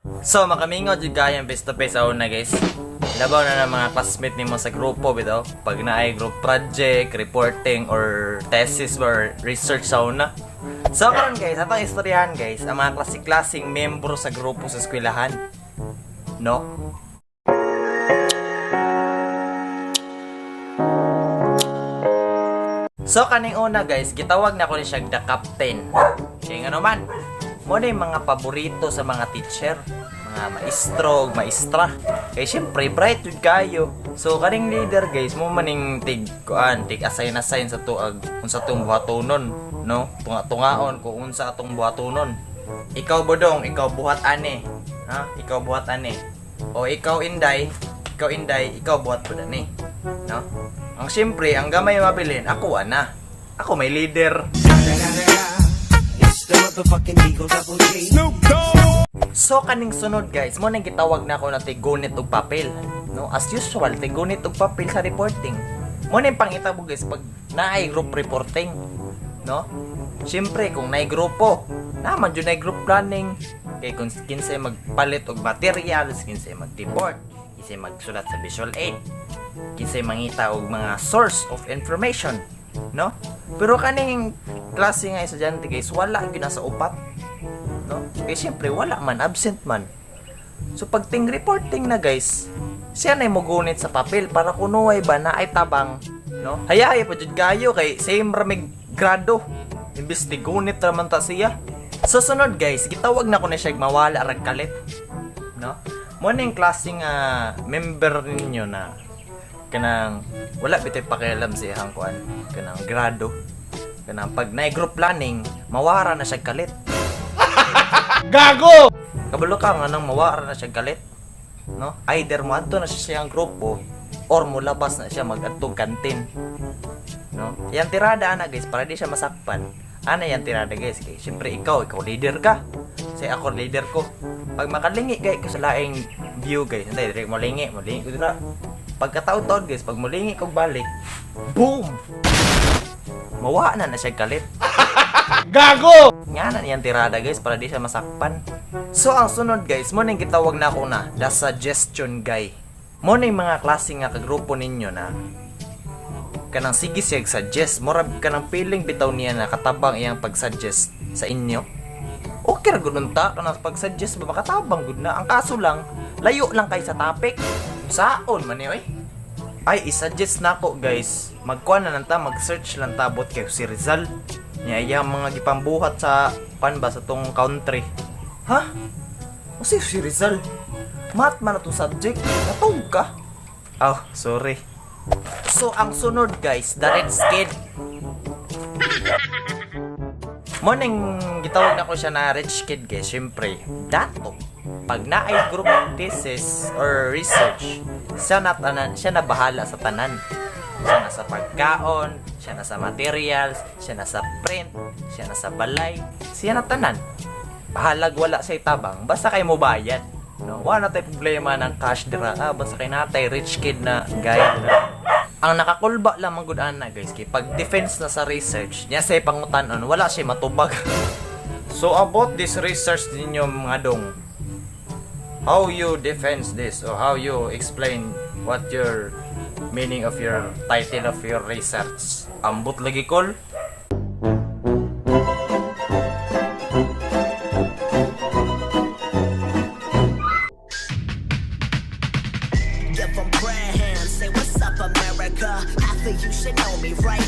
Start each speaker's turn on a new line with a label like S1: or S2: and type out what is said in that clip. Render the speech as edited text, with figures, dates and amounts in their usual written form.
S1: So, makamingo jud kayo face to face una guys. Labaw na ng mga classmate nimo sa grupo bitaw. Pag naay group project, reporting or thesis or research sa una. So karon guys, atong istoryahan guys ang mga klase-klaseng membro sa grupo sa eskwelahan. No? So kaning una guys, gitawag na ko ni siya the captain. Kaya nga naman, mo na yung mga paborito sa mga teacher, mga maestro, maestra. Kaya syempre, bright yun kayo. So kaning leader guys, mo maning tig assign sa tuag kung sa itong buhatonon, no? Tunga-tungaon kung unsa atong buhatonon. Ikaw bodong, ikaw buhat ane. Ha? Ikaw buhat ane. O ikaw inday, ikaw buhat po ani. No? Ang siyempre, ang gamay mabilin, ako ana. Ako may leader. So kaning sunod guys, mo nang gitawag na ako na tigunit og papel. No? As usual, tigunit og papel sa reporting. Mo nang pangitabo guys pag naay group reporting. No? Siyempre, kung naay grupo, naman dyan naay group planning. Kaya kung kinsay magpalit og materials, kinsay mag-report, kinsay magsulat sa visual aid, kinsay mangita og mga source of information, no? Pero kaning klase nga estudyante guys, wala gyud sa upat, no? Kaya syempre wala man, absent man. So pag ting reporting na guys, siya na mugunit sa papel para kunuway ba na ay tabang, no? Hayay pa jud kayo kay same ramig grado. Imbis di gunit raman ta siya. So sunod guys, gitawag na ko na siya mawala rag kalit, no? Mo na yung klaseng member ninyo na kanang wala bitay pakialam sa iyang kuan, kanang grado, kanang pag na group planning mawara na siya kalit.
S2: Gago!
S1: Kabalo ka nga nang mawara na siya kalit, no? Either mo adto na siya siyang grupo or mo labas na siya mag-adtong kantin, no? Yan tirada ana guys para di siya masakpan. Ana yan tirada guys kay syempre ikaw leader ka. Say ako leader ko. Pag makalingi kay ko sa laing view guys, hindi direct mo lingi ko dira. Pagkataon-taon guys, pag mulingi kog balik, boom! Mawa na siya kalit.
S2: Gago!
S1: Nga na yan tirada guys para di siya masakpan. So ang sunod guys, mo nang gitawag na ako na the suggestion guy. Mo na yung mga klase nga kagrupo ninyo na kanang sige siya suggest, murag kanang feeling bitaw niya na katabang iyang pag-suggest sa inyo. Okay ra gud unta kanang pag-suggest ba makatabang gud na. Ang kaso lang, layo lang kay sa topic. Saon man ni oy. Ay i-suggest na ko guys. Magkuan na lang ta, mag-search lang ta bot kay si Rizal. Nya iya mga gipambuhat sa pan ba sa tong country. Ha? O si Rizal? Mat man na to subject. Natog ka? Oh, sorry. So ang sunod guys, the red skid. Morning gitawag na ko siya na rich kid guys. Syempre, dato pag naay group thesis or research, siya na bahala sa tanan. Siya na sa pagkaon, siya na sa materials, siya na sa print, siya na sa balay, siya na tanan. Bahalag wala sa itabang, basta kay mo bayad. No, wala tay problema ng cash dira. Basta kay natay rich kid na guy. Ang nakakulba lang man gud ana guys kay pag defense na sa research, niya say pangutanon wala siya matubag. So about this research ninyo mga dong, how you defense this or how you explain what your meaning of your title of your research? Ambot lagi kol.
S3: Give 'em prayer hands, say what's up America. Half of you should know me, right?